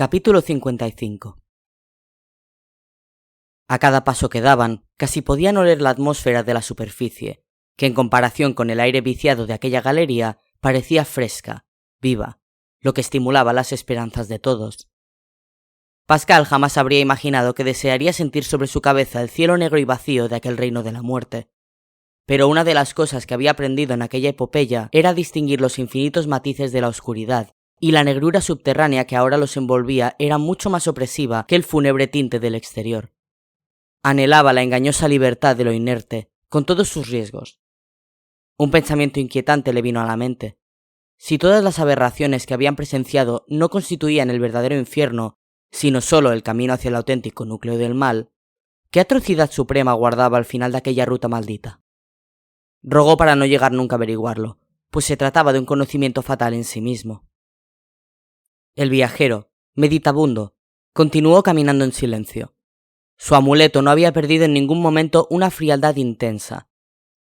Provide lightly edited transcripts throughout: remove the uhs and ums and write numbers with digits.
Capítulo 55. A cada paso que daban, casi podían oler la atmósfera de la superficie, que en comparación con el aire viciado de aquella galería parecía fresca, viva, lo que estimulaba las esperanzas de todos. Pascal jamás habría imaginado que desearía sentir sobre su cabeza el cielo negro y vacío de aquel reino de la muerte. Pero una de las cosas que había aprendido en aquella epopeya era distinguir los infinitos matices de la oscuridad, y la negrura subterránea que ahora los envolvía era mucho más opresiva que el fúnebre tinte del exterior. Anhelaba la engañosa libertad de lo inerte, con todos sus riesgos. Un pensamiento inquietante le vino a la mente. Si todas las aberraciones que habían presenciado no constituían el verdadero infierno, sino solo el camino hacia el auténtico núcleo del mal, ¿qué atrocidad suprema guardaba al final de aquella ruta maldita? Rogó para no llegar nunca a averiguarlo, pues se trataba de un conocimiento fatal en sí mismo. El viajero, meditabundo, continuó caminando en silencio. Su amuleto no había perdido en ningún momento una frialdad intensa.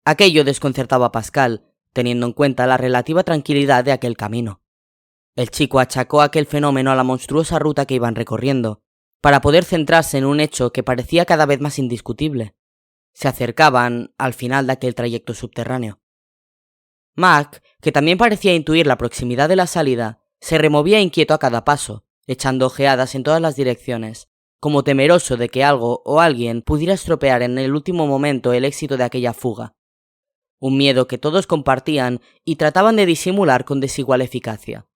Aquello desconcertaba a Pascal, teniendo en cuenta la relativa tranquilidad de aquel camino. El chico achacó aquel fenómeno a la monstruosa ruta que iban recorriendo, para poder centrarse en un hecho que parecía cada vez más indiscutible. Se acercaban al final de aquel trayecto subterráneo. Mac, que también parecía intuir la proximidad de la salida, se removía inquieto a cada paso, echando ojeadas en todas las direcciones, como temeroso de que algo o alguien pudiera estropear en el último momento el éxito de aquella fuga. Un miedo que todos compartían y trataban de disimular con desigual eficacia.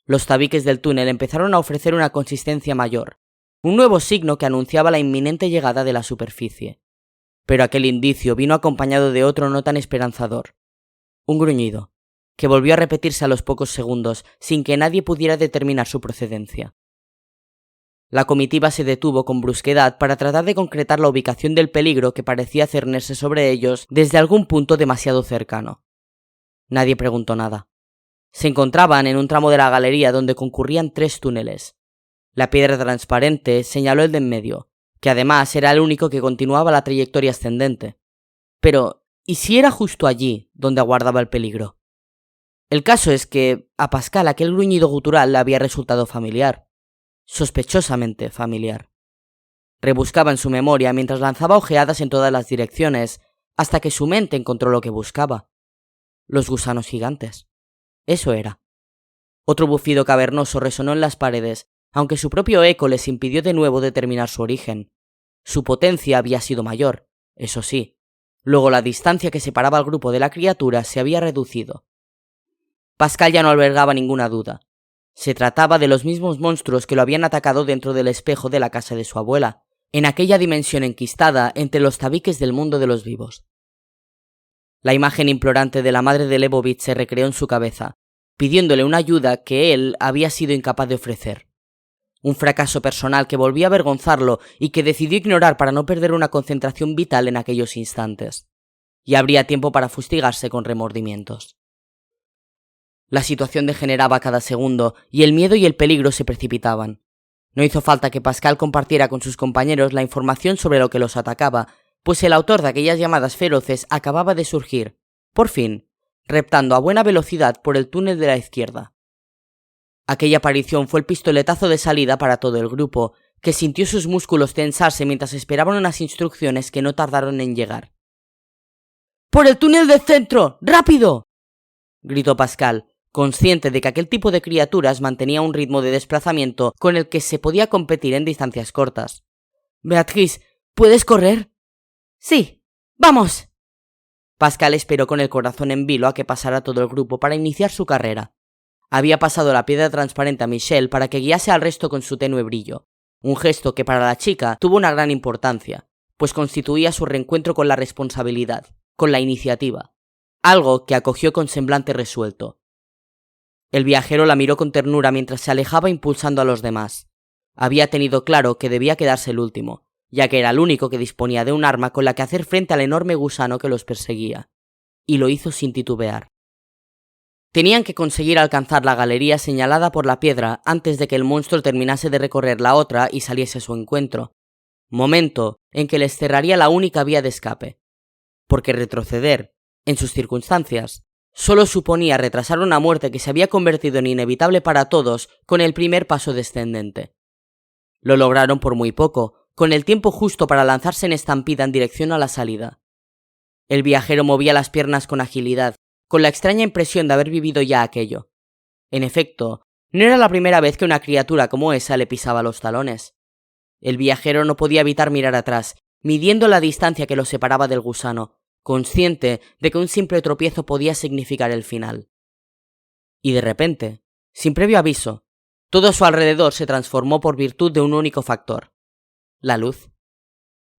Los tabiques del túnel empezaron a ofrecer una consistencia mayor, un nuevo signo que anunciaba la inminente llegada de la superficie. Pero aquel indicio vino acompañado de otro no tan esperanzador. Un gruñido, que volvió a repetirse a los pocos segundos sin que nadie pudiera determinar su procedencia. La comitiva se detuvo con brusquedad para tratar de concretar la ubicación del peligro que parecía cernerse sobre ellos desde algún punto demasiado cercano. Nadie preguntó nada. Se encontraban en un tramo de la galería donde concurrían 3 túneles. La piedra transparente señaló el de en medio, que además era el único que continuaba la trayectoria ascendente. Pero, ¿y si era justo allí donde aguardaba el peligro? El caso es que a Pascal aquel gruñido gutural le había resultado familiar, sospechosamente familiar. Rebuscaba en su memoria mientras lanzaba ojeadas en todas las direcciones, hasta que su mente encontró lo que buscaba. Los gusanos gigantes. Eso era. Otro bufido cavernoso resonó en las paredes, aunque su propio eco les impidió de nuevo determinar su origen. Su potencia había sido mayor, eso sí. Luego la distancia que separaba al grupo de la criatura se había reducido. Pascal ya no albergaba ninguna duda. Se trataba de los mismos monstruos que lo habían atacado dentro del espejo de la casa de su abuela, en aquella dimensión enquistada entre los tabiques del mundo de los vivos. La imagen implorante de la madre de Lebovitz se recreó en su cabeza, pidiéndole una ayuda que él había sido incapaz de ofrecer. Un fracaso personal que volvía a avergonzarlo y que decidió ignorar para no perder una concentración vital en aquellos instantes. Y habría tiempo para fustigarse con remordimientos. La situación degeneraba cada segundo y el miedo y el peligro se precipitaban. No hizo falta que Pascal compartiera con sus compañeros la información sobre lo que los atacaba, pues el autor de aquellas llamadas feroces acababa de surgir, por fin, reptando a buena velocidad por el túnel de la izquierda. Aquella aparición fue el pistoletazo de salida para todo el grupo, que sintió sus músculos tensarse mientras esperaban unas instrucciones que no tardaron en llegar. ¡Por el túnel del centro! ¡Rápido!, gritó Pascal, consciente de que aquel tipo de criaturas mantenía un ritmo de desplazamiento con el que se podía competir en distancias cortas. «Beatrice, ¿puedes correr?» «Sí, vamos». Pascal esperó con el corazón en vilo a que pasara todo el grupo para iniciar su carrera. Había pasado la piedra transparente a Michelle para que guiase al resto con su tenue brillo, un gesto que para la chica tuvo una gran importancia, pues constituía su reencuentro con la responsabilidad, con la iniciativa, algo que acogió con semblante resuelto. El viajero la miró con ternura mientras se alejaba impulsando a los demás. Había tenido claro que debía quedarse el último, ya que era el único que disponía de un arma con la que hacer frente al enorme gusano que los perseguía, y lo hizo sin titubear. Tenían que conseguir alcanzar la galería señalada por la piedra antes de que el monstruo terminase de recorrer la otra y saliese a su encuentro, momento en que les cerraría la única vía de escape, porque retroceder, en sus circunstancias, solo suponía retrasar una muerte que se había convertido en inevitable para todos con el primer paso descendente. Lo lograron por muy poco, con el tiempo justo para lanzarse en estampida en dirección a la salida. El viajero movía las piernas con agilidad, con la extraña impresión de haber vivido ya aquello. En efecto, no era la primera vez que una criatura como esa le pisaba los talones. El viajero no podía evitar mirar atrás, midiendo la distancia que lo separaba del gusano, consciente de que un simple tropiezo podía significar el final. Y de repente, sin previo aviso, todo a su alrededor se transformó por virtud de un único factor: la luz.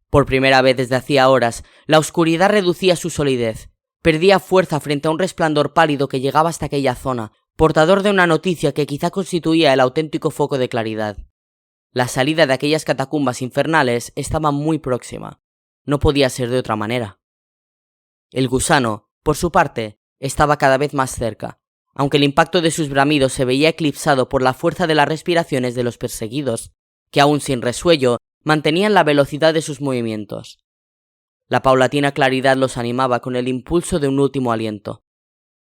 Por primera vez desde hacía horas, la oscuridad reducía su solidez, perdía fuerza frente a un resplandor pálido que llegaba hasta aquella zona, portador de una noticia que quizá constituía el auténtico foco de claridad. La salida de aquellas catacumbas infernales estaba muy próxima. No podía ser de otra manera. El gusano, por su parte, estaba cada vez más cerca, aunque el impacto de sus bramidos se veía eclipsado por la fuerza de las respiraciones de los perseguidos, que aún sin resuello mantenían la velocidad de sus movimientos. La paulatina claridad los animaba con el impulso de un último aliento.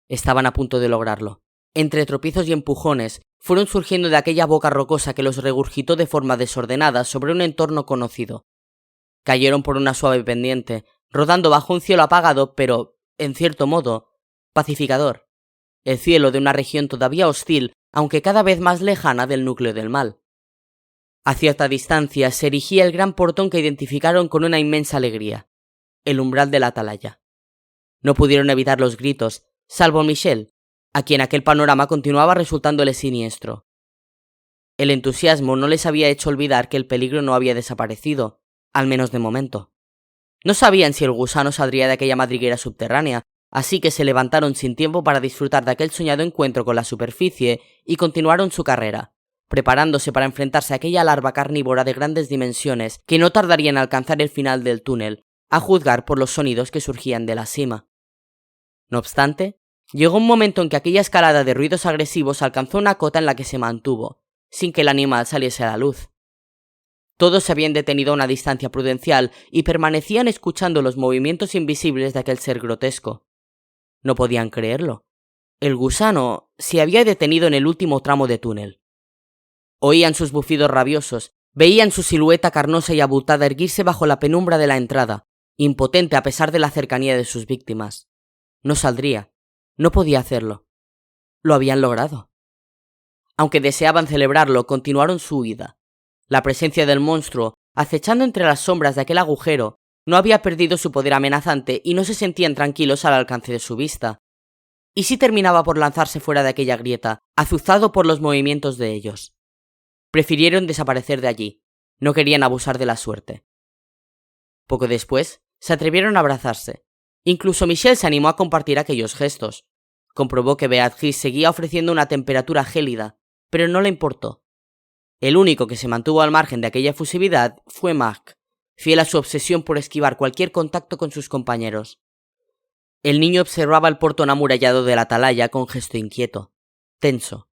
Estaban a punto de lograrlo. Entre tropiezos y empujones, fueron surgiendo de aquella boca rocosa que los regurgitó de forma desordenada sobre un entorno conocido. Cayeron por una suave pendiente, rodando bajo un cielo apagado, pero, en cierto modo, pacificador. El cielo de una región todavía hostil, aunque cada vez más lejana del núcleo del mal. A cierta distancia se erigía el gran portón que identificaron con una inmensa alegría: el umbral de la atalaya. No pudieron evitar los gritos, salvo Michel, a quien aquel panorama continuaba resultándole siniestro. El entusiasmo no les había hecho olvidar que el peligro no había desaparecido, al menos de momento. No sabían si el gusano saldría de aquella madriguera subterránea, así que se levantaron sin tiempo para disfrutar de aquel soñado encuentro con la superficie y continuaron su carrera, preparándose para enfrentarse a aquella larva carnívora de grandes dimensiones que no tardaría en alcanzar el final del túnel, a juzgar por los sonidos que surgían de la cima. No obstante, llegó un momento en que aquella escalada de ruidos agresivos alcanzó una cota en la que se mantuvo, sin que el animal saliese a la luz. Todos se habían detenido a una distancia prudencial y permanecían escuchando los movimientos invisibles de aquel ser grotesco. No podían creerlo. El gusano se había detenido en el último tramo de túnel. Oían sus bufidos rabiosos, veían su silueta carnosa y abultada erguirse bajo la penumbra de la entrada, impotente a pesar de la cercanía de sus víctimas. No saldría, no podía hacerlo. Lo habían logrado. Aunque deseaban celebrarlo, continuaron su huida. La presencia del monstruo, acechando entre las sombras de aquel agujero, no había perdido su poder amenazante y no se sentían tranquilos al alcance de su vista. ¿Y si terminaba por lanzarse fuera de aquella grieta, azuzado por los movimientos de ellos? Prefirieron desaparecer de allí. No querían abusar de la suerte. Poco después, se atrevieron a abrazarse. Incluso Michel se animó a compartir aquellos gestos. Comprobó que Beatrice seguía ofreciendo una temperatura gélida, pero no le importó. El único que se mantuvo al margen de aquella efusividad fue Marc, fiel a su obsesión por esquivar cualquier contacto con sus compañeros. El niño observaba el portón amurallado de la atalaya con gesto inquieto, tenso.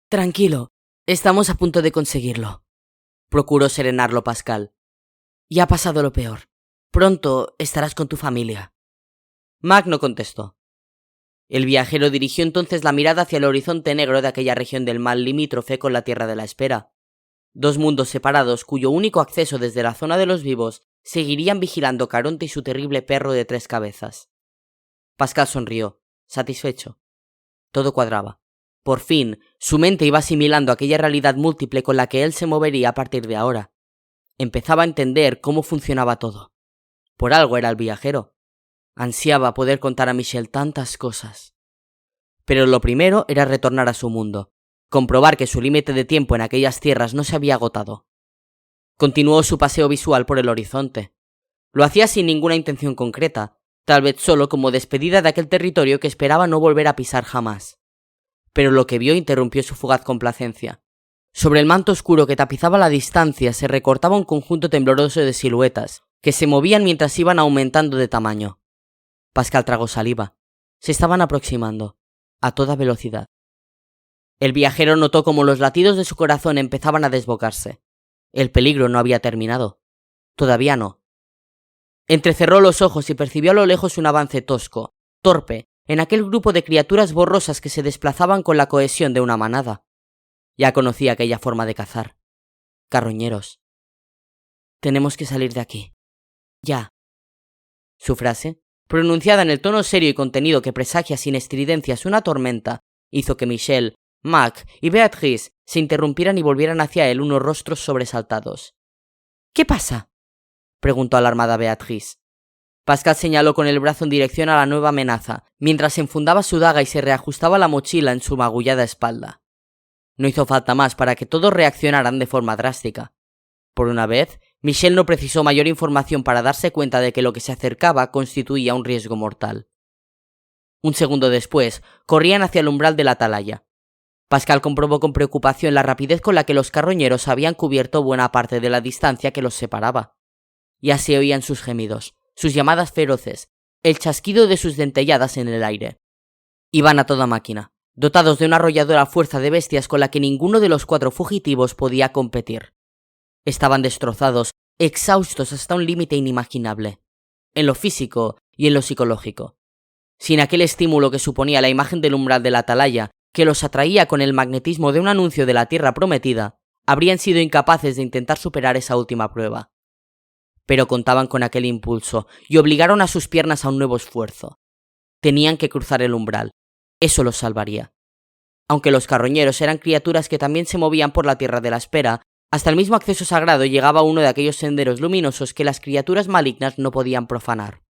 «Tranquilo, estamos a punto de conseguirlo», procuró serenarlo Pascal. «Ya ha pasado lo peor. Pronto estarás con tu familia». Marc no contestó. El viajero dirigió entonces la mirada hacia el horizonte negro de aquella región del mal limítrofe con la Tierra de la Espera. Dos mundos separados cuyo único acceso desde la zona de los vivos seguirían vigilando Caronte y su terrible perro de 3 cabezas. Pascal sonrió, satisfecho. Todo cuadraba. Por fin, su mente iba asimilando aquella realidad múltiple con la que él se movería a partir de ahora. Empezaba a entender cómo funcionaba todo. Por algo era el viajero. Ansiaba poder contar a Michel tantas cosas. Pero lo primero era retornar a su mundo, comprobar que su límite de tiempo en aquellas tierras no se había agotado. Continuó su paseo visual por el horizonte. Lo hacía sin ninguna intención concreta, tal vez solo como despedida de aquel territorio que esperaba no volver a pisar jamás. Pero lo que vio interrumpió su fugaz complacencia. Sobre el manto oscuro que tapizaba la distancia se recortaba un conjunto tembloroso de siluetas, que se movían mientras iban aumentando de tamaño. Pascal tragó saliva. Se estaban aproximando, a toda velocidad. El viajero notó cómo los latidos de su corazón empezaban a desbocarse. El peligro no había terminado. Todavía no. Entrecerró los ojos y percibió a lo lejos un avance tosco, torpe, en aquel grupo de criaturas borrosas que se desplazaban con la cohesión de una manada. Ya conocía aquella forma de cazar. Carroñeros. Tenemos que salir de aquí. Ya. Su frase, pronunciada en el tono serio y contenido que presagia sin estridencias una tormenta, hizo que Michel, Mac y Beatrice se interrumpieran y volvieran hacia él unos rostros sobresaltados. ¿Qué pasa?, preguntó alarmada Beatrice. Pascal señaló con el brazo en dirección a la nueva amenaza, mientras enfundaba su daga y se reajustaba la mochila en su magullada espalda. No hizo falta más para que todos reaccionaran de forma drástica. Por una vez, Michel no precisó mayor información para darse cuenta de que lo que se acercaba constituía un riesgo mortal. Un segundo después, corrían hacia el umbral de la atalaya. Pascal comprobó con preocupación la rapidez con la que los carroñeros habían cubierto buena parte de la distancia que los separaba. Ya se oían sus gemidos, sus llamadas feroces, el chasquido de sus dentelladas en el aire. Iban a toda máquina, dotados de una arrolladora fuerza de bestias con la que ninguno de los 4 fugitivos podía competir. Estaban destrozados, exhaustos hasta un límite inimaginable, en lo físico y en lo psicológico. Sin aquel estímulo que suponía la imagen del umbral de la atalaya, que los atraía con el magnetismo de un anuncio de la tierra prometida, habrían sido incapaces de intentar superar esa última prueba. Pero contaban con aquel impulso y obligaron a sus piernas a un nuevo esfuerzo. Tenían que cruzar el umbral. Eso los salvaría. Aunque los carroñeros eran criaturas que también se movían por la tierra de la espera, hasta el mismo acceso sagrado llegaba uno de aquellos senderos luminosos que las criaturas malignas no podían profanar.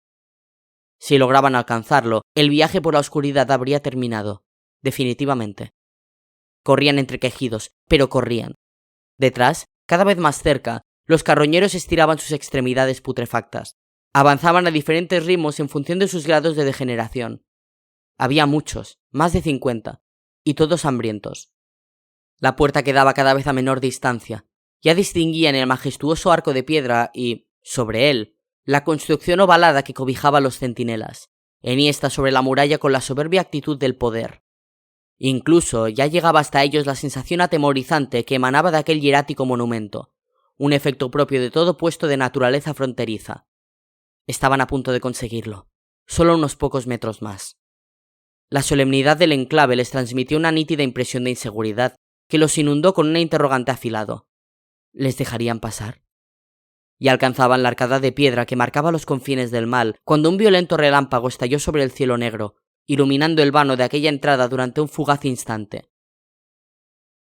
Si lograban alcanzarlo, el viaje por la oscuridad habría terminado, definitivamente. Corrían entre quejidos, pero corrían. Detrás, cada vez más cerca, los carroñeros estiraban sus extremidades putrefactas. Avanzaban a diferentes ritmos en función de sus grados de degeneración. Había muchos, más de 50, y todos hambrientos. La puerta quedaba cada vez a menor distancia. Ya distinguían el majestuoso arco de piedra y, sobre él, la construcción ovalada que cobijaba a los centinelas, enhiesta sobre la muralla con la soberbia actitud del poder. Incluso ya llegaba hasta ellos la sensación atemorizante que emanaba de aquel hierático monumento, un efecto propio de todo puesto de naturaleza fronteriza. Estaban a punto de conseguirlo, solo unos pocos metros más. La solemnidad del enclave les transmitió una nítida impresión de inseguridad que los inundó con un interrogante afilado. ¿Les dejarían pasar? Y alcanzaban la arcada de piedra que marcaba los confines del mal, cuando un violento relámpago estalló sobre el cielo negro, iluminando el vano de aquella entrada durante un fugaz instante.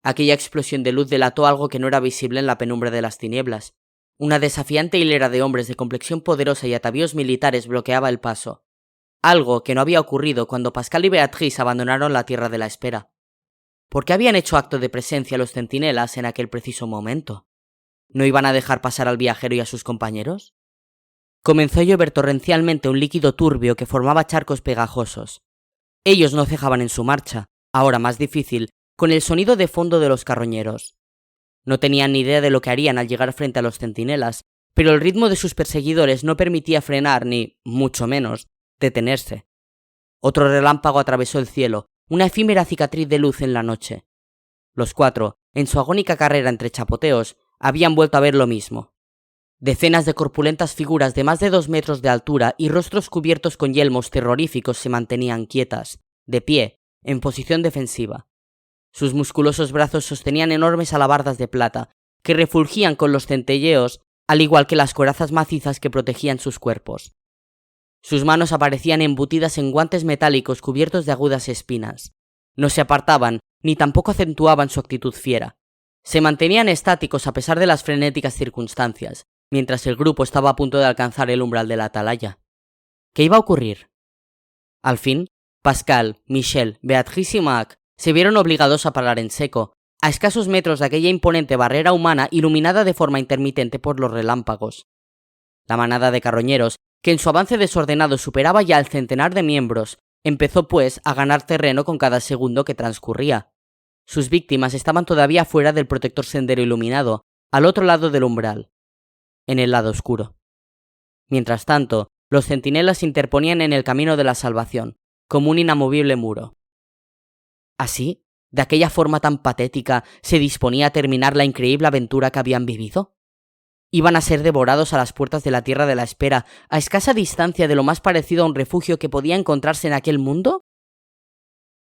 Aquella explosión de luz delató algo que no era visible en la penumbra de las tinieblas. Una desafiante hilera de hombres de complexión poderosa y atavíos militares bloqueaba el paso. Algo que no había ocurrido cuando Pascal y Beatrice abandonaron la tierra de la espera. ¿Por qué habían hecho acto de presencia los centinelas en aquel preciso momento? ¿No iban a dejar pasar al viajero y a sus compañeros? Comenzó a llover torrencialmente un líquido turbio que formaba charcos pegajosos. Ellos no cejaban en su marcha, ahora más difícil, con el sonido de fondo de los carroñeros. No tenían ni idea de lo que harían al llegar frente a los centinelas, pero el ritmo de sus perseguidores no permitía frenar ni, mucho menos, detenerse. Otro relámpago atravesó el cielo, una efímera cicatriz de luz en la noche. Los 4, en su agónica carrera entre chapoteos, habían vuelto a ver lo mismo. Decenas de corpulentas figuras de más de 2 metros de altura y rostros cubiertos con yelmos terroríficos se mantenían quietas, de pie, en posición defensiva. Sus musculosos brazos sostenían enormes alabardas de plata, que refulgían con los centelleos, al igual que las corazas macizas que protegían sus cuerpos. Sus manos aparecían embutidas en guantes metálicos cubiertos de agudas espinas. No se apartaban, ni tampoco acentuaban su actitud fiera. Se mantenían estáticos a pesar de las frenéticas circunstancias, mientras el grupo estaba a punto de alcanzar el umbral de la atalaya. ¿Qué iba a ocurrir? Al fin, Pascal, Michel, Beatrice y Mac se vieron obligados a parar en seco, a escasos metros de aquella imponente barrera humana iluminada de forma intermitente por los relámpagos. La manada de carroñeros, que en su avance desordenado superaba ya el centenar de miembros, empezó pues a ganar terreno con cada segundo que transcurría. Sus víctimas estaban todavía fuera del protector sendero iluminado, al otro lado del umbral, en el lado oscuro. Mientras tanto, los centinelas se interponían en el camino de la salvación, como un inamovible muro. ¿Así, de aquella forma tan patética, se disponía a terminar la increíble aventura que habían vivido? ¿Iban a ser devorados a las puertas de la tierra de la espera, a escasa distancia de lo más parecido a un refugio que podía encontrarse en aquel mundo?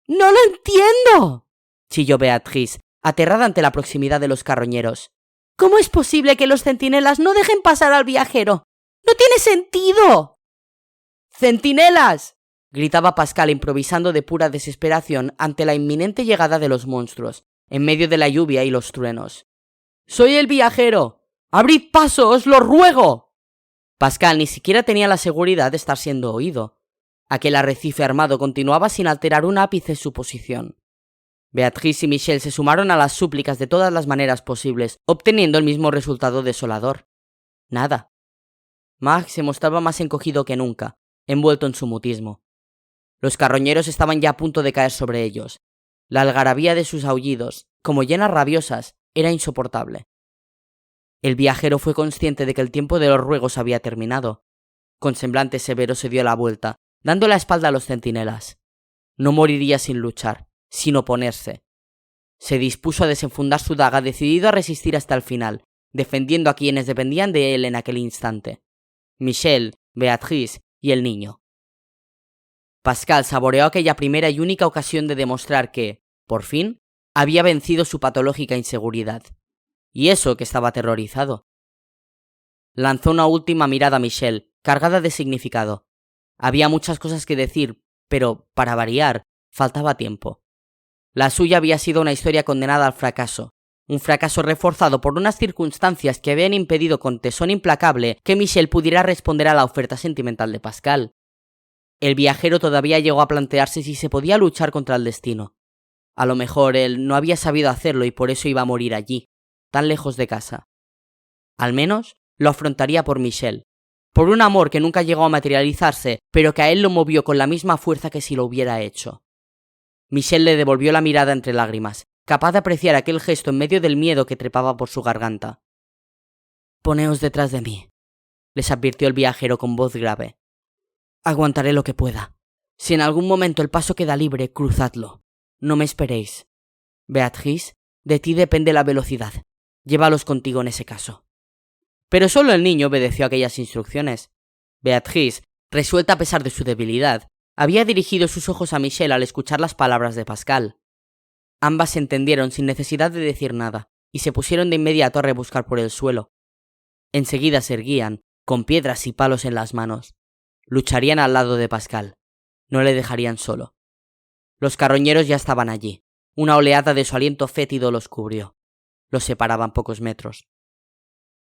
¡No lo entiendo!, chilló Beatrice, aterrada ante la proximidad de los carroñeros. ¿Cómo es posible que los centinelas no dejen pasar al viajero? ¡No tiene sentido! ¡Centinelas!, gritaba Pascal, improvisando de pura desesperación ante la inminente llegada de los monstruos, en medio de la lluvia y los truenos. ¡Soy el viajero! ¡Abrid paso, os lo ruego! Pascal ni siquiera tenía la seguridad de estar siendo oído. Aquel arrecife armado continuaba sin alterar un ápice su posición. Beatrice y Michel se sumaron a las súplicas de todas las maneras posibles, obteniendo el mismo resultado desolador. Nada. Marc se mostraba más encogido que nunca, envuelto en su mutismo. Los carroñeros estaban ya a punto de caer sobre ellos. La algarabía de sus aullidos, como hienas rabiosas, era insoportable. El viajero fue consciente de que el tiempo de los ruegos había terminado. Con semblante severo se dio la vuelta, dando la espalda a los centinelas. No moriría sin luchar, sin oponerse. Se dispuso a desenfundar su daga, decidido a resistir hasta el final, defendiendo a quienes dependían de él en aquel instante: Michel, Beatrice y el niño. Pascal saboreó aquella primera y única ocasión de demostrar que, por fin, había vencido su patológica inseguridad. Y eso que estaba aterrorizado. Lanzó una última mirada a Michel, cargada de significado. Había muchas cosas que decir, pero, para variar, faltaba tiempo. La suya había sido una historia condenada al fracaso, un fracaso reforzado por unas circunstancias que habían impedido con tesón implacable que Michel pudiera responder a la oferta sentimental de Pascal. El viajero todavía llegó a plantearse si se podía luchar contra el destino. A lo mejor él no había sabido hacerlo y por eso iba a morir allí, tan lejos de casa. Al menos lo afrontaría por Michel, por un amor que nunca llegó a materializarse, pero que a él lo movió con la misma fuerza que si lo hubiera hecho. Michel le devolvió la mirada entre lágrimas, capaz de apreciar aquel gesto en medio del miedo que trepaba por su garganta. «Poneos detrás de mí», les advirtió el viajero con voz grave. «Aguantaré lo que pueda. Si en algún momento el paso queda libre, cruzadlo. No me esperéis. Beatrice, de ti depende la velocidad. Llévalos contigo en ese caso». Pero solo el niño obedeció aquellas instrucciones. Beatrice, resuelta a pesar de su debilidad, había dirigido sus ojos a Michel al escuchar las palabras de Pascal. Ambas se entendieron sin necesidad de decir nada, y se pusieron de inmediato a rebuscar por el suelo. Enseguida se erguían, con piedras y palos en las manos. Lucharían al lado de Pascal. No le dejarían solo. Los carroñeros ya estaban allí. Una oleada de su aliento fétido los cubrió. Los separaban pocos metros.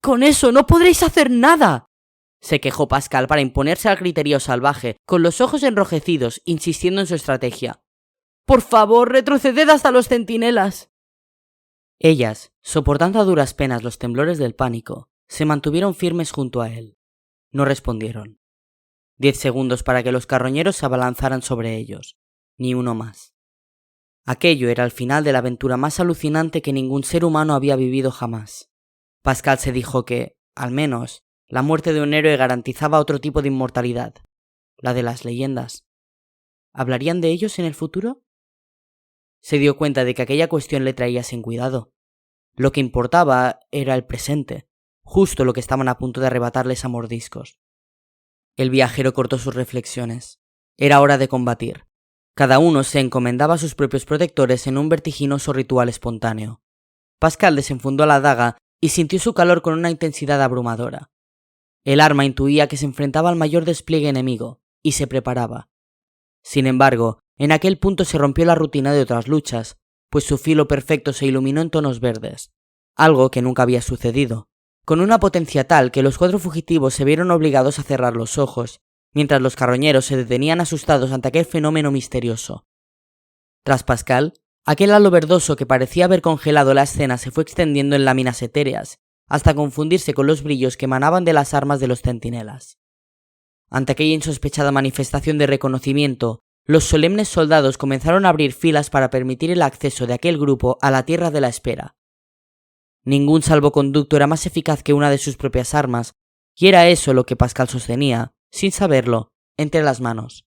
«¡Con eso no podréis hacer nada!», se quejó Pascal para imponerse al griterío salvaje, con los ojos enrojecidos, insistiendo en su estrategia. «¡Por favor, retroceded hasta los centinelas!». Ellas, soportando a duras penas los temblores del pánico, se mantuvieron firmes junto a él. No respondieron. 10 segundos para que los carroñeros se abalanzaran sobre ellos. Ni uno más. Aquello era el final de la aventura más alucinante que ningún ser humano había vivido jamás. Pascal se dijo que, al menos, la muerte de un héroe garantizaba otro tipo de inmortalidad, la de las leyendas. ¿Hablarían de ellos en el futuro? Se dio cuenta de que aquella cuestión le traía sin cuidado. Lo que importaba era el presente, justo lo que estaban a punto de arrebatarles a mordiscos. El viajero cortó sus reflexiones. Era hora de combatir. Cada uno se encomendaba a sus propios protectores en un vertiginoso ritual espontáneo. Pascal desenfundó la daga y sintió su calor con una intensidad abrumadora. El arma intuía que se enfrentaba al mayor despliegue enemigo, y se preparaba. Sin embargo, en aquel punto se rompió la rutina de otras luchas, pues su filo perfecto se iluminó en tonos verdes, algo que nunca había sucedido, con una potencia tal que los 4 fugitivos se vieron obligados a cerrar los ojos, mientras los carroñeros se detenían asustados ante aquel fenómeno misterioso. Tras Pascal, aquel halo verdoso que parecía haber congelado la escena se fue extendiendo en láminas etéreas, hasta confundirse con los brillos que emanaban de las armas de los centinelas. Ante aquella insospechada manifestación de reconocimiento, los solemnes soldados comenzaron a abrir filas para permitir el acceso de aquel grupo a la tierra de la espera. Ningún salvoconducto era más eficaz que una de sus propias armas, y era eso lo que Pascal sostenía, sin saberlo, entre las manos.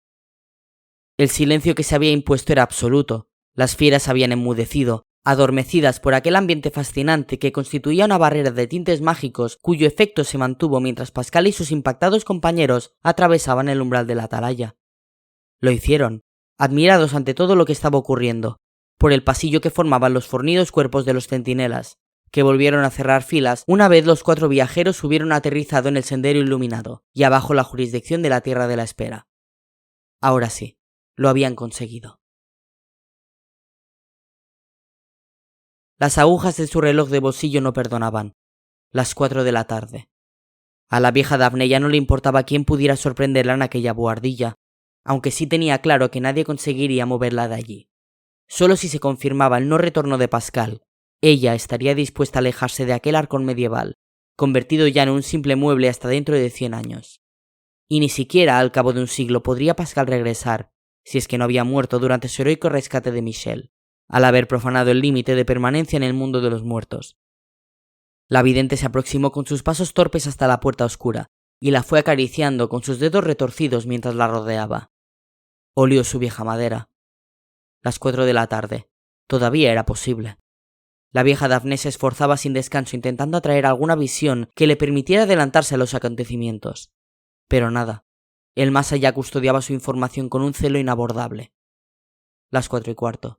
El silencio que se había impuesto era absoluto. Las fieras habían enmudecido, adormecidas por aquel ambiente fascinante que constituía una barrera de tintes mágicos cuyo efecto se mantuvo mientras Pascal y sus impactados compañeros atravesaban el umbral de la atalaya. Lo hicieron, admirados ante todo lo que estaba ocurriendo, por el pasillo que formaban los fornidos cuerpos de los centinelas, que volvieron a cerrar filas una vez los 4 viajeros hubieron aterrizado en el sendero iluminado y abajo la jurisdicción de la Tierra de la Espera. Ahora sí, lo habían conseguido. Las agujas de su reloj de bolsillo no perdonaban. Las 4 de la tarde. A la vieja Daphne ya no le importaba quién pudiera sorprenderla en aquella buhardilla, aunque sí tenía claro que nadie conseguiría moverla de allí. Solo si se confirmaba el no retorno de Pascal, ella estaría dispuesta a alejarse de aquel arcón medieval, convertido ya en un simple mueble hasta dentro de 100 años. Y ni siquiera al cabo de un siglo podría Pascal regresar, si es que no había muerto durante su heroico rescate de Michel, al haber profanado el límite de permanencia en el mundo de los muertos. La vidente se aproximó con sus pasos torpes hasta la puerta oscura, y la fue acariciando con sus dedos retorcidos mientras la rodeaba. Olió su vieja madera. Las 4 de la tarde. Todavía era posible. La vieja Daphne se esforzaba sin descanso intentando atraer alguna visión que le permitiera adelantarse a los acontecimientos. Pero nada. El más allá custodiaba su información con un celo inabordable. Las 4:15.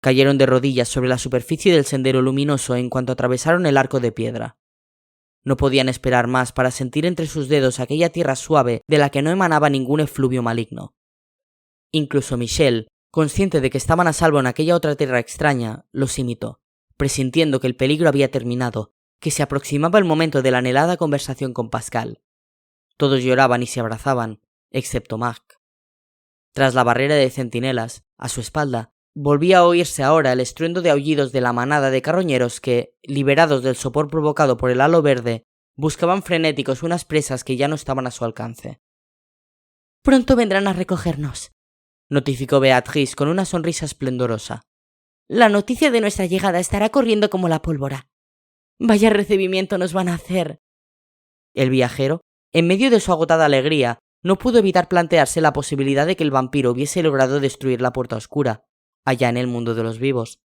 Cayeron de rodillas sobre la superficie del sendero luminoso en cuanto atravesaron el arco de piedra. No podían esperar más para sentir entre sus dedos aquella tierra suave de la que no emanaba ningún efluvio maligno. Incluso Michel, consciente de que estaban a salvo en aquella otra tierra extraña, los imitó, presintiendo que el peligro había terminado, que se aproximaba el momento de la anhelada conversación con Pascal. Todos lloraban y se abrazaban, excepto Marc. Tras la barrera de centinelas, a su espalda, volvía a oírse ahora el estruendo de aullidos de la manada de carroñeros que, liberados del sopor provocado por el halo verde, buscaban frenéticos unas presas que ya no estaban a su alcance. «Pronto vendrán a recogernos», notificó Beatrice con una sonrisa esplendorosa. «La noticia de nuestra llegada estará corriendo como la pólvora. Vaya recibimiento nos van a hacer». El viajero, en medio de su agotada alegría, no pudo evitar plantearse la posibilidad de que el vampiro hubiese logrado destruir la puerta oscura, allá en el mundo de los vivos.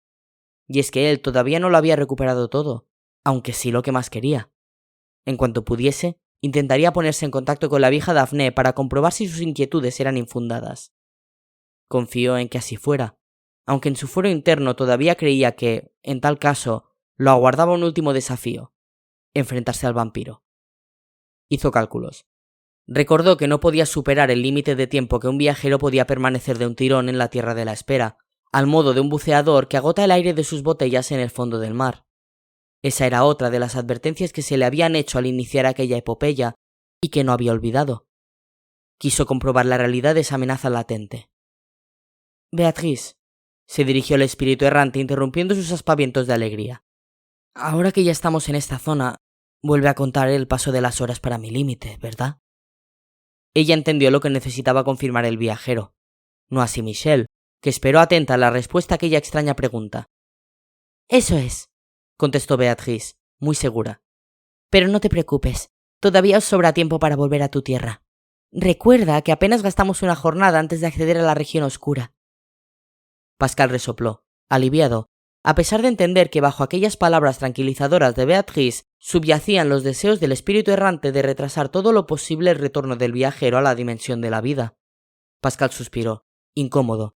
Y es que él todavía no lo había recuperado todo, aunque sí lo que más quería. En cuanto pudiese, intentaría ponerse en contacto con la vieja Daphne para comprobar si sus inquietudes eran infundadas. Confió en que así fuera, aunque en su fuero interno todavía creía que, en tal caso, lo aguardaba un último desafío: enfrentarse al vampiro. Hizo cálculos. Recordó que no podía superar el límite de tiempo que un viajero podía permanecer de un tirón en la Tierra de la Espera, al modo de un buceador que agota el aire de sus botellas en el fondo del mar. Esa era otra de las advertencias que se le habían hecho al iniciar aquella epopeya y que no había olvidado. Quiso comprobar la realidad de esa amenaza latente. «Beatrice», se dirigió el espíritu errante interrumpiendo sus aspavientos de alegría. «Ahora que ya estamos en esta zona, vuelve a contar el paso de las horas para mi límite, ¿verdad?» Ella entendió lo que necesitaba confirmar el viajero, no así Michel, que esperó atenta la respuesta a aquella extraña pregunta. «Eso es», contestó Beatrice, muy segura. «Pero no te preocupes, todavía os sobra tiempo para volver a tu tierra. Recuerda que apenas gastamos una jornada antes de acceder a la región oscura». Pascal resopló, aliviado, a pesar de entender que bajo aquellas palabras tranquilizadoras de Beatrice subyacían los deseos del espíritu errante de retrasar todo lo posible el retorno del viajero a la dimensión de la vida. Pascal suspiró, incómodo.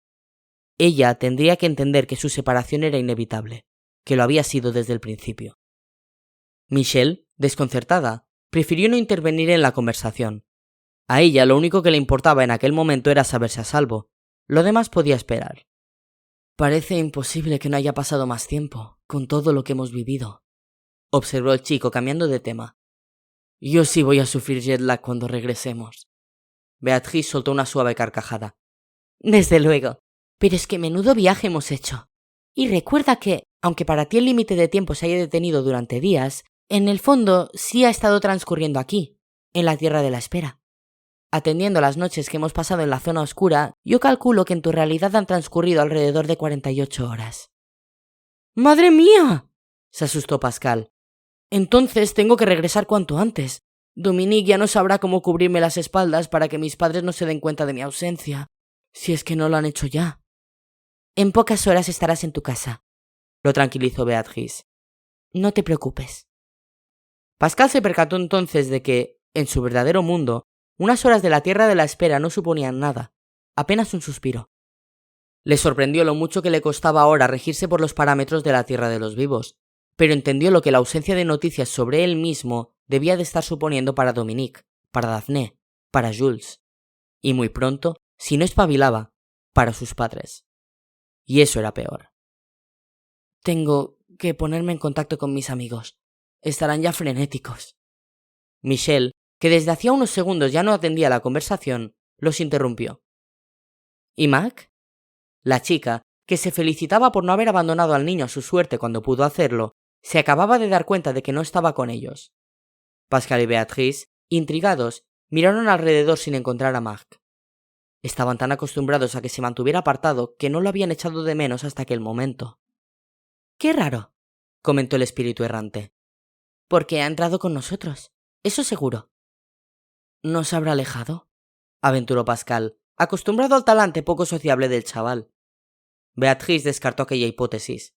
Ella tendría que entender que su separación era inevitable, que lo había sido desde el principio. Michel, desconcertada, prefirió no intervenir en la conversación. A ella lo único que le importaba en aquel momento era saberse a salvo. Lo demás podía esperar. «Parece imposible que no haya pasado más tiempo, con todo lo que hemos vivido», observó el chico cambiando de tema. «Yo sí voy a sufrir jet lag cuando regresemos». Beatrice soltó una suave carcajada. «Desde luego, pero es que menudo viaje hemos hecho. Y recuerda que, aunque para ti el límite de tiempo se haya detenido durante días, en el fondo sí ha estado transcurriendo aquí, en la Tierra de la Espera. Atendiendo las noches que hemos pasado en la zona oscura, yo calculo que en tu realidad han transcurrido alrededor de 48 horas. «¡Madre mía!», se asustó Pascal. «Entonces tengo que regresar cuanto antes. Dominique ya no sabrá cómo cubrirme las espaldas para que mis padres no se den cuenta de mi ausencia, si es que no lo han hecho ya». «En pocas horas estarás en tu casa», lo tranquilizó Beatrice. «No te preocupes». Pascal se percató entonces de que, en su verdadero mundo, Unas horas de la tierra de la espera no suponían nada, apenas un suspiro. Le sorprendió lo mucho que le costaba ahora regirse por los parámetros de la tierra de los vivos, pero entendió lo que la ausencia de noticias sobre él mismo debía de estar suponiendo para Dominique, para Daphné, para Jules, y muy pronto, si no espabilaba, para sus padres. Y eso era peor. Tengo que ponerme en contacto con mis amigos. Estarán ya frenéticos. Michel, que desde hacía unos segundos ya no atendía la conversación, los interrumpió. ¿Y Mac? La chica, que se felicitaba por no haber abandonado al niño a su suerte cuando pudo hacerlo, se acababa de dar cuenta de que no estaba con ellos. Pascal y Beatrice, intrigados, miraron alrededor sin encontrar a Mac. Estaban tan acostumbrados a que se mantuviera apartado que no lo habían echado de menos hasta aquel momento. «Qué raro», comentó el espíritu errante. «Porque ha entrado con nosotros, eso seguro». «¿No se habrá alejado?», aventuró Pascal, acostumbrado al talante poco sociable del chaval. Beatrice descartó aquella hipótesis.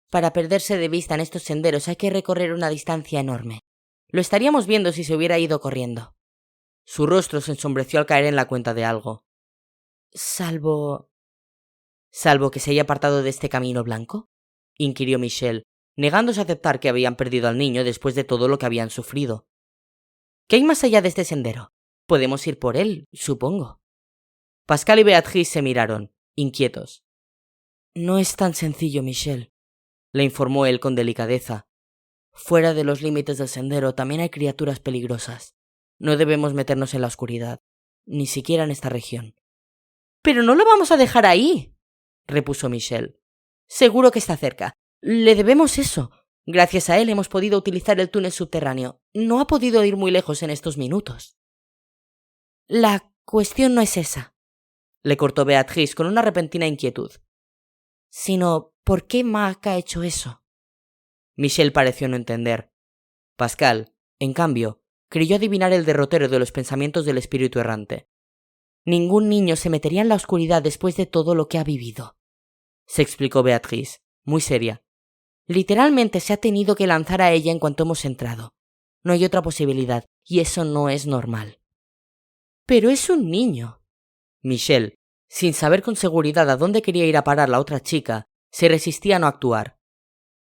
«Para perderse de vista en estos senderos hay que recorrer una distancia enorme. Lo estaríamos viendo si se hubiera ido corriendo». Su rostro se ensombreció al caer en la cuenta de algo. «¿Salvo que se haya apartado de este camino blanco?», inquirió Michel, negándose a aceptar que habían perdido al niño después de todo lo que habían sufrido. «¿Qué hay más allá de este sendero? Podemos ir por él, supongo». Pascal y Beatrice se miraron, inquietos. «No es tan sencillo, Michel», le informó él con delicadeza. «Fuera de los límites del sendero también hay criaturas peligrosas. No debemos meternos en la oscuridad, ni siquiera en esta región». «Pero no lo vamos a dejar ahí», repuso Michel. «Seguro que está cerca. Le debemos eso. Gracias a él hemos podido utilizar el túnel subterráneo. No ha podido ir muy lejos en estos minutos». «La cuestión no es esa», le cortó Beatrice con una repentina inquietud. «Sino, ¿por qué Mac ha hecho eso?» Michel pareció no entender. Pascal, en cambio, creyó adivinar el derrotero de los pensamientos del espíritu errante. «Ningún niño se metería en la oscuridad después de todo lo que ha vivido», se explicó Beatrice, muy seria. «Literalmente se ha tenido que lanzar a ella en cuanto hemos entrado. No hay otra posibilidad, y eso no es normal». «Pero es un niño». Michel, sin saber con seguridad a dónde quería ir a parar la otra chica, se resistía a no actuar.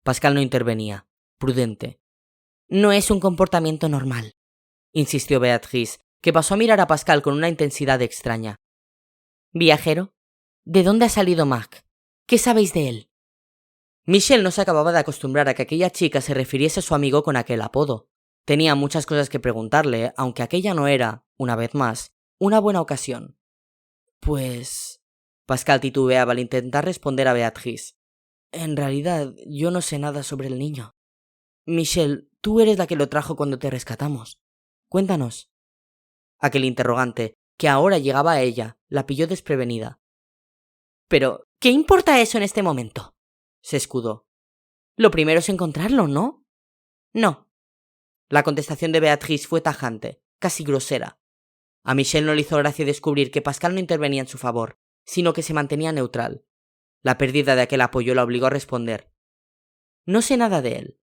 Pascal no intervenía, prudente. «No es un comportamiento normal», insistió Beatrice, que pasó a mirar a Pascal con una intensidad extraña. «Viajero, ¿de dónde ha salido Mac? ¿Qué sabéis de él?» Michel no se acababa de acostumbrar a que aquella chica se refiriese a su amigo con aquel apodo. Tenía muchas cosas que preguntarle, aunque aquella no era, una vez más, una buena ocasión. «Pues...», Pascal titubeaba al intentar responder a Beatrice. «En realidad, yo no sé nada sobre el niño. Michel, tú eres la que lo trajo cuando te rescatamos. Cuéntanos». Aquel interrogante, que ahora llegaba a ella, la pilló desprevenida. «Pero, ¿qué importa eso en este momento?», se escudó. «Lo primero es encontrarlo, ¿no?» «No». La contestación de Beatrice fue tajante, casi grosera. A Michel no le hizo gracia descubrir que Pascal no intervenía en su favor, sino que se mantenía neutral. La pérdida de aquel apoyo la obligó a responder. «No sé nada de él»,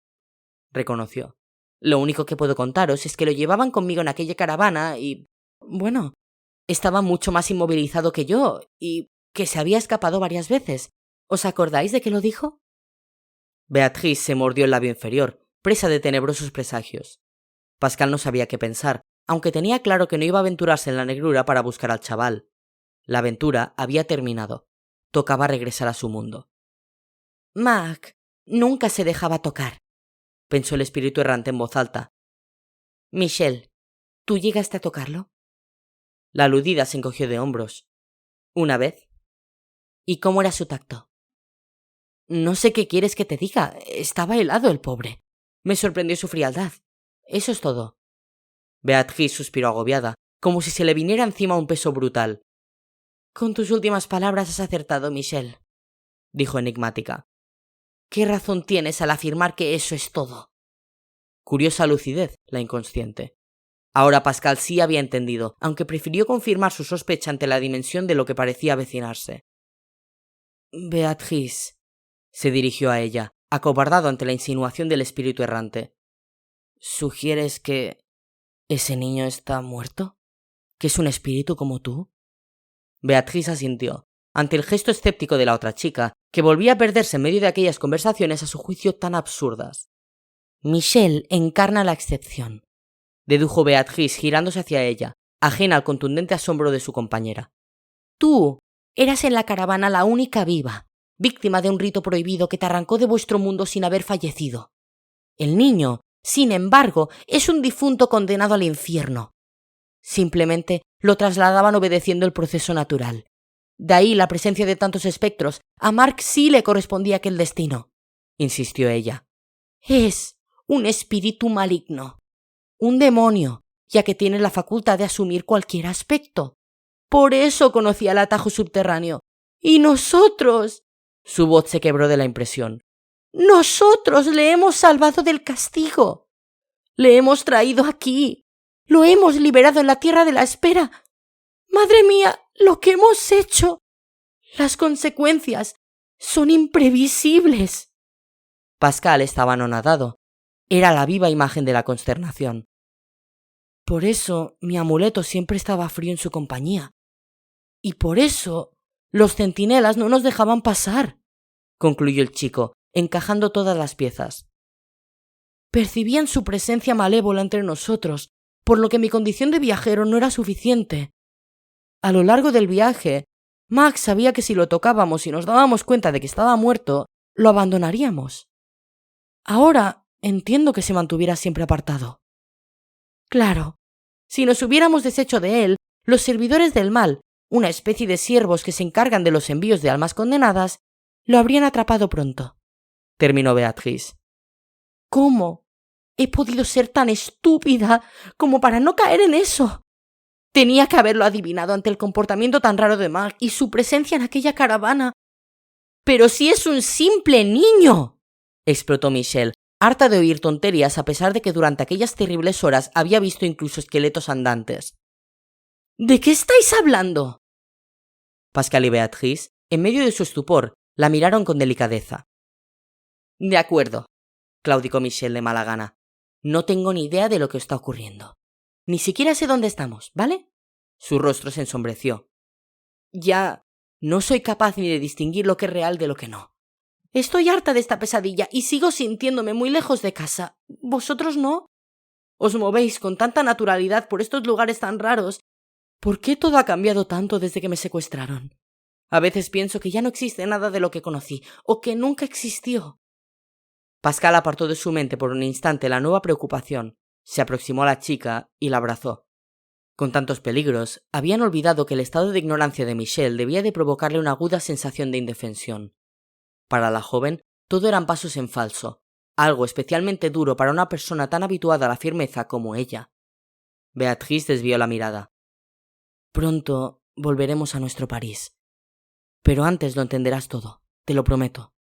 reconoció. «Lo único que puedo contaros es que lo llevaban conmigo en aquella caravana y... bueno, estaba mucho más inmovilizado que yo y que se había escapado varias veces. ¿Os acordáis de que lo dijo?» Beatrice se mordió el labio inferior, presa de tenebrosos presagios. Pascal no sabía qué pensar, aunque tenía claro que no iba a aventurarse en la negrura para buscar al chaval. La aventura había terminado. Tocaba regresar a su mundo. «Mac nunca se dejaba tocar», pensó el espíritu errante en voz alta. «Michel, ¿tú llegaste a tocarlo?» La aludida se encogió de hombros. «¿Una vez?» «¿Y cómo era su tacto?» «No sé qué quieres que te diga. Estaba helado el pobre. Me sorprendió su frialdad. Eso es todo». Beatrice suspiró agobiada, como si se le viniera encima un peso brutal. «Con tus últimas palabras has acertado, Michel», dijo enigmática. «¿Qué razón tienes al afirmar que eso es todo?» Curiosa lucidez, la inconsciente. Ahora Pascal sí había entendido, aunque prefirió confirmar su sospecha ante la dimensión de lo que parecía avecinarse. «Beatrice», se dirigió a ella, acobardado ante la insinuación del espíritu errante. «¿Sugieres que ese niño está muerto?» ¿Que es un espíritu como tú? Beatrice asintió, ante el gesto escéptico de la otra chica, que volvía a perderse en medio de aquellas conversaciones a su juicio tan absurdas. Michelle encarna la excepción, dedujo Beatrice girándose hacia ella, ajena al contundente asombro de su compañera. Tú eras en la caravana la única viva, víctima de un rito prohibido que te arrancó de vuestro mundo sin haber fallecido. El niño, sin embargo, es un difunto condenado al infierno. Simplemente lo trasladaban obedeciendo el proceso natural. De ahí la presencia de tantos espectros. A Mark sí le correspondía aquel destino, insistió ella. Es un espíritu maligno, un demonio, ya que tiene la facultad de asumir cualquier aspecto. Por eso conocía el atajo subterráneo. Y nosotros... Su voz se quebró de la impresión. Nosotros le hemos salvado del castigo. Le hemos traído aquí. Lo hemos liberado en la tierra de la espera. Madre mía, lo que hemos hecho. Las consecuencias son imprevisibles. Pascal estaba anonadado. Era la viva imagen de la consternación. Por eso mi amuleto siempre estaba frío en su compañía. Y por eso los centinelas no nos dejaban pasar, concluyó el chico, encajando todas las piezas. Percibían su presencia malévola entre nosotros, por lo que mi condición de viajero no era suficiente. A lo largo del viaje, Max sabía que si lo tocábamos y nos dábamos cuenta de que estaba muerto, lo abandonaríamos. Ahora entiendo que se mantuviera siempre apartado. Claro, si nos hubiéramos deshecho de él, los servidores del mal, una especie de siervos que se encargan de los envíos de almas condenadas, lo habrían atrapado pronto, terminó Beatrice. ¿Cómo he podido ser tan estúpida como para no caer en eso? Tenía que haberlo adivinado ante el comportamiento tan raro de Mark y su presencia en aquella caravana. ¡Pero si es un simple niño!, explotó Michelle, harta de oír tonterías a pesar de que durante aquellas terribles horas había visto incluso esqueletos andantes. ¿De qué estáis hablando? Pascal y Beatrice, en medio de su estupor, la miraron con delicadeza. De acuerdo, claudicó Michelle de mala gana. No tengo ni idea de lo que está ocurriendo. Ni siquiera sé dónde estamos, ¿vale? Su rostro se ensombreció. Ya no soy capaz ni de distinguir lo que es real de lo que no. Estoy harta de esta pesadilla y sigo sintiéndome muy lejos de casa. ¿Vosotros no? Os movéis con tanta naturalidad por estos lugares tan raros. ¿Por qué todo ha cambiado tanto desde que me secuestraron? A veces pienso que ya no existe nada de lo que conocí, o que nunca existió. Pascal apartó de su mente por un instante la nueva preocupación, se aproximó a la chica y la abrazó. Con tantos peligros, habían olvidado que el estado de ignorancia de Michelle debía de provocarle una aguda sensación de indefensión. Para la joven, todo eran pasos en falso, algo especialmente duro para una persona tan habituada a la firmeza como ella. Beatrice desvió la mirada. Pronto volveremos a nuestro París. Pero antes lo entenderás todo, te lo prometo,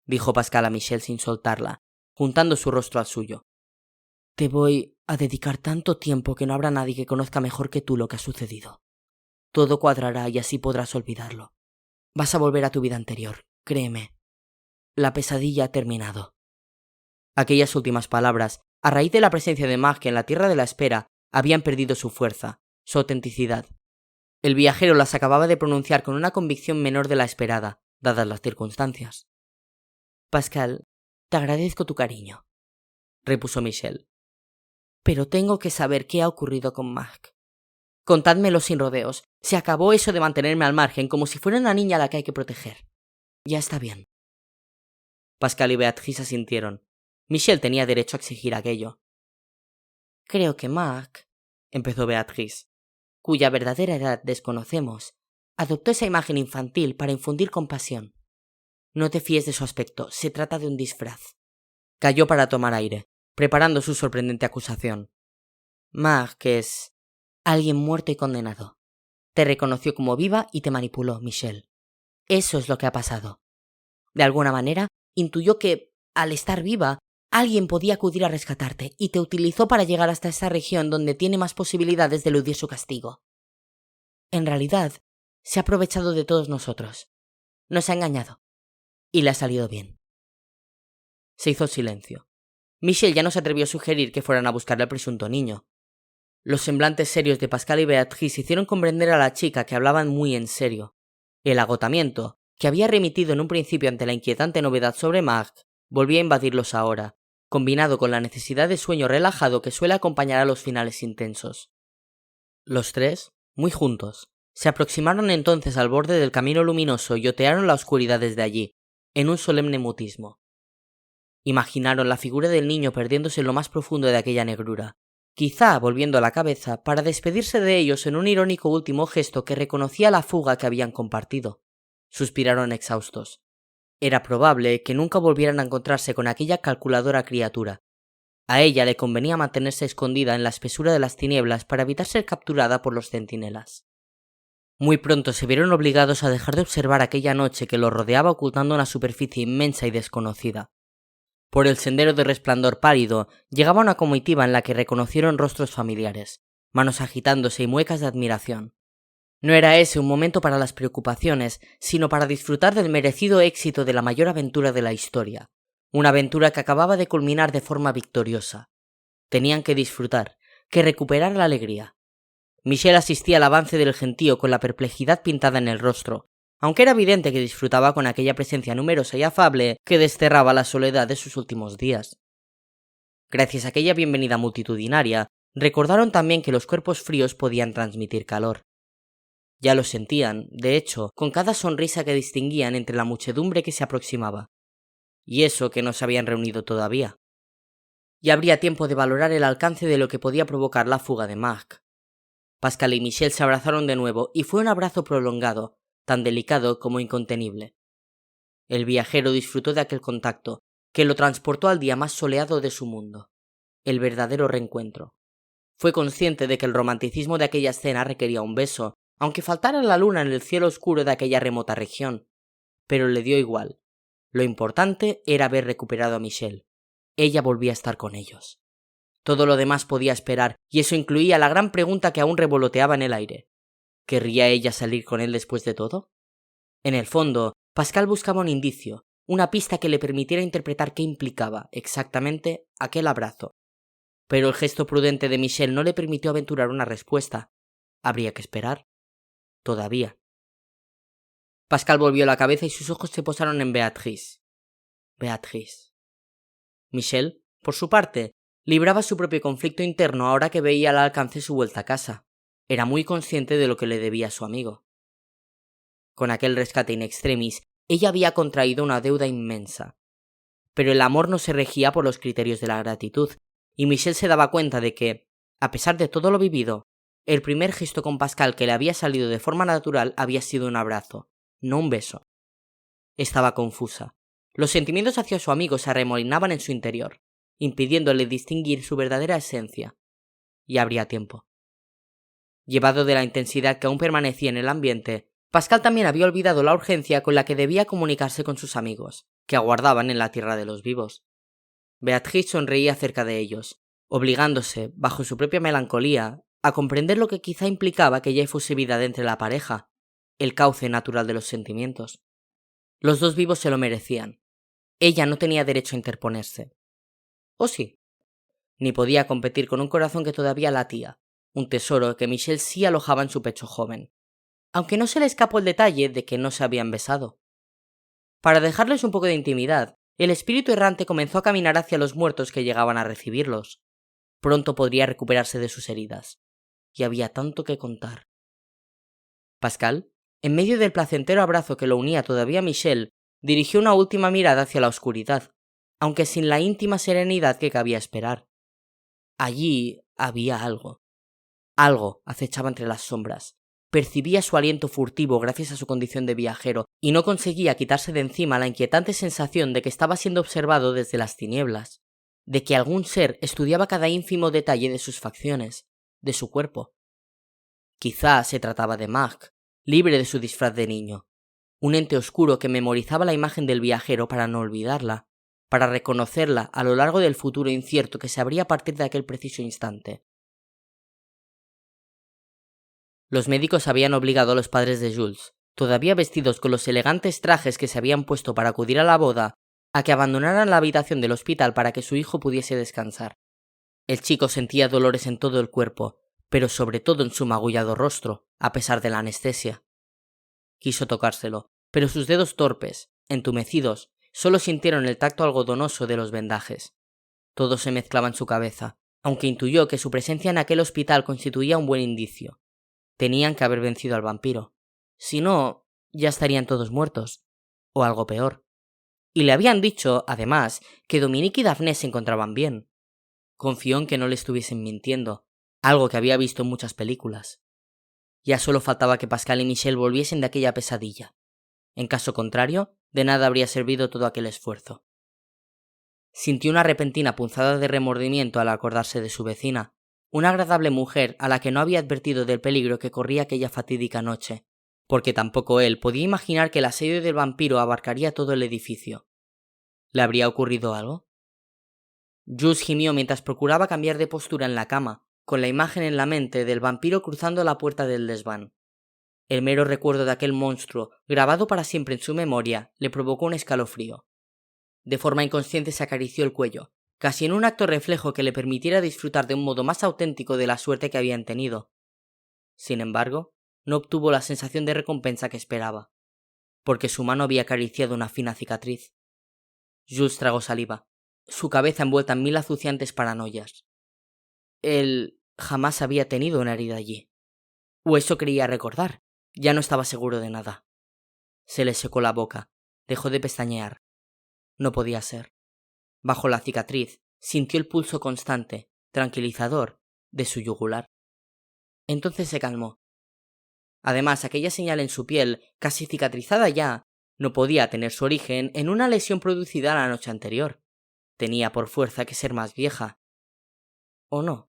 dijo Pascal a Michelle sin soltarla, juntando su rostro al suyo. Te voy a dedicar tanto tiempo que no habrá nadie que conozca mejor que tú lo que ha sucedido. Todo cuadrará y así podrás olvidarlo. Vas a volver a tu vida anterior, créeme. La pesadilla ha terminado. Aquellas últimas palabras, a raíz de la presencia de Mag en la tierra de la espera, habían perdido su fuerza, su autenticidad. El viajero las acababa de pronunciar con una convicción menor de la esperada, dadas las circunstancias. Pascal, te agradezco tu cariño, repuso Michelle. Pero tengo que saber qué ha ocurrido con Mag. Contádmelo sin rodeos. Se acabó eso de mantenerme al margen como si fuera una niña a la que hay que proteger. Ya está bien. Pascal y Beatrice asintieron. Michelle tenía derecho a exigir aquello. Creo que Mag, empezó Beatrice, cuya verdadera edad desconocemos, adoptó esa imagen infantil para infundir compasión. No te fíes de su aspecto, se trata de un disfraz. Calló para tomar aire, preparando su sorprendente acusación. Mag es alguien muerto y condenado. Te reconoció como viva y te manipuló, Michelle. Eso es lo que ha pasado. De alguna manera, intuyó que, al estar viva, alguien podía acudir a rescatarte y te utilizó para llegar hasta esa región donde tiene más posibilidades de eludir su castigo. En realidad, se ha aprovechado de todos nosotros. Nos ha engañado. Y le ha salido bien. Se hizo silencio. Michelle ya no se atrevió a sugerir que fueran a buscar al presunto niño. Los semblantes serios de Pascal y Beatrice hicieron comprender a la chica que hablaban muy en serio. El agotamiento, que había remitido en un principio ante la inquietante novedad sobre Marc, volvía a invadirlos ahora, combinado con la necesidad de sueño relajado que suele acompañar a los finales intensos. Los tres, muy juntos, se aproximaron entonces al borde del camino luminoso y otearon la oscuridad desde allí, en un solemne mutismo. Imaginaron la figura del niño perdiéndose en lo más profundo de aquella negrura, quizá volviendo la cabeza para despedirse de ellos en un irónico último gesto que reconocía la fuga que habían compartido. Suspiraron exhaustos. Era probable que nunca volvieran a encontrarse con aquella calculadora criatura. A ella le convenía mantenerse escondida en la espesura de las tinieblas para evitar ser capturada por los centinelas. Muy pronto se vieron obligados a dejar de observar aquella noche que los rodeaba ocultando una superficie inmensa y desconocida. Por el sendero de resplandor pálido llegaba una comitiva en la que reconocieron rostros familiares, manos agitándose y muecas de admiración. No era ese un momento para las preocupaciones, sino para disfrutar del merecido éxito de la mayor aventura de la historia, una aventura que acababa de culminar de forma victoriosa. Tenían que disfrutar, que recuperar la alegría. Michel asistía al avance del gentío con la perplejidad pintada en el rostro, aunque era evidente que disfrutaba con aquella presencia numerosa y afable que desterraba la soledad de sus últimos días. Gracias a aquella bienvenida multitudinaria, recordaron también que los cuerpos fríos podían transmitir calor. Ya lo sentían, de hecho, con cada sonrisa que distinguían entre la muchedumbre que se aproximaba. Y eso que no se habían reunido todavía. Ya habría tiempo de valorar el alcance de lo que podía provocar la fuga de Marc. Pascal y Michel se abrazaron de nuevo y fue un abrazo prolongado, tan delicado como incontenible. El viajero disfrutó de aquel contacto, que lo transportó al día más soleado de su mundo, el verdadero reencuentro. Fue consciente de que el romanticismo de aquella escena requería un beso, aunque faltara la luna en el cielo oscuro de aquella remota región, pero le dio igual. Lo importante era haber recuperado a Michel. Ella volvía a estar con ellos. Todo lo demás podía esperar, y eso incluía la gran pregunta que aún revoloteaba en el aire. ¿Querría ella salir con él después de todo? En el fondo, Pascal buscaba un indicio, una pista que le permitiera interpretar qué implicaba, exactamente, aquel abrazo. Pero el gesto prudente de Michel no le permitió aventurar una respuesta. Habría que esperar. Todavía. Pascal volvió la cabeza y sus ojos se posaron en Beatrice. Beatrice. Michel, por su parte, libraba su propio conflicto interno ahora que veía al alcance su vuelta a casa. Era muy consciente de lo que le debía a su amigo. Con aquel rescate in extremis, ella había contraído una deuda inmensa. Pero el amor no se regía por los criterios de la gratitud, y Michel se daba cuenta de que, a pesar de todo lo vivido, el primer gesto con Pascal que le había salido de forma natural había sido un abrazo, no un beso. Estaba confusa. Los sentimientos hacia su amigo se arremolinaban en su interior, impidiéndole distinguir su verdadera esencia. Y habría tiempo. Llevado de la intensidad que aún permanecía en el ambiente, Pascal también había olvidado la urgencia con la que debía comunicarse con sus amigos, que aguardaban en la tierra de los vivos. Beatrice sonreía cerca de ellos, obligándose, bajo su propia melancolía, a comprender lo que quizá implicaba aquella efusividad entre la pareja, el cauce natural de los sentimientos. Los dos vivos se lo merecían. Ella no tenía derecho a interponerse. ¿O sí? Ni podía competir con un corazón que todavía latía, un tesoro que Michel sí alojaba en su pecho joven, aunque no se le escapó el detalle de que no se habían besado. Para dejarles un poco de intimidad, el espíritu errante comenzó a caminar hacia los muertos que llegaban a recibirlos. Pronto podría recuperarse de sus heridas. Y había tanto que contar. Pascal, en medio del placentero abrazo que lo unía todavía a Michel, dirigió una última mirada hacia la oscuridad, aunque sin la íntima serenidad que cabía esperar. Allí había algo. Algo acechaba entre las sombras. Percibía su aliento furtivo gracias a su condición de viajero y no conseguía quitarse de encima la inquietante sensación de que estaba siendo observado desde las tinieblas, de que algún ser estudiaba cada ínfimo detalle de sus facciones, de su cuerpo. Quizá se trataba de Marc, libre de su disfraz de niño, un ente oscuro que memorizaba la imagen del viajero para no olvidarla, para reconocerla a lo largo del futuro incierto que se abría a partir de aquel preciso instante. Los médicos habían obligado a los padres de Jules, todavía vestidos con los elegantes trajes que se habían puesto para acudir a la boda, a que abandonaran la habitación del hospital para que su hijo pudiese descansar. El chico sentía dolores en todo el cuerpo, pero sobre todo en su magullado rostro, a pesar de la anestesia. Quiso tocárselo, pero sus dedos torpes, entumecidos, solo sintieron el tacto algodonoso de los vendajes. Todo se mezclaba en su cabeza, aunque intuyó que su presencia en aquel hospital constituía un buen indicio. Tenían que haber vencido al vampiro. Si no, ya estarían todos muertos. O algo peor. Y le habían dicho, además, que Dominique y Daphne se encontraban bien. Confió en que no le estuviesen mintiendo, algo que había visto en muchas películas. Ya solo faltaba que Pascal y Michelle volviesen de aquella pesadilla. En caso contrario, de nada habría servido todo aquel esfuerzo. Sintió una repentina punzada de remordimiento al acordarse de su vecina, una agradable mujer a la que no había advertido del peligro que corría aquella fatídica noche, porque tampoco él podía imaginar que el asedio del vampiro abarcaría todo el edificio. ¿Le habría ocurrido algo? Jules gimió mientras procuraba cambiar de postura en la cama, con la imagen en la mente del vampiro cruzando la puerta del desván. El mero recuerdo de aquel monstruo, grabado para siempre en su memoria, le provocó un escalofrío. De forma inconsciente se acarició el cuello, casi en un acto reflejo que le permitiera disfrutar de un modo más auténtico de la suerte que habían tenido. Sin embargo, no obtuvo la sensación de recompensa que esperaba, porque su mano había acariciado una fina cicatriz. Jules tragó saliva, su cabeza envuelta en 1000 acuciantes paranoias. Él jamás había tenido una herida allí. O eso creía recordar. Ya no estaba seguro de nada. Se le secó la boca, dejó de pestañear. No podía ser. Bajo la cicatriz, sintió el pulso constante, tranquilizador, de su yugular. Entonces se calmó. Además, aquella señal en su piel, casi cicatrizada ya, no podía tener su origen en una lesión producida la noche anterior. Tenía por fuerza que ser más vieja. ¿O no?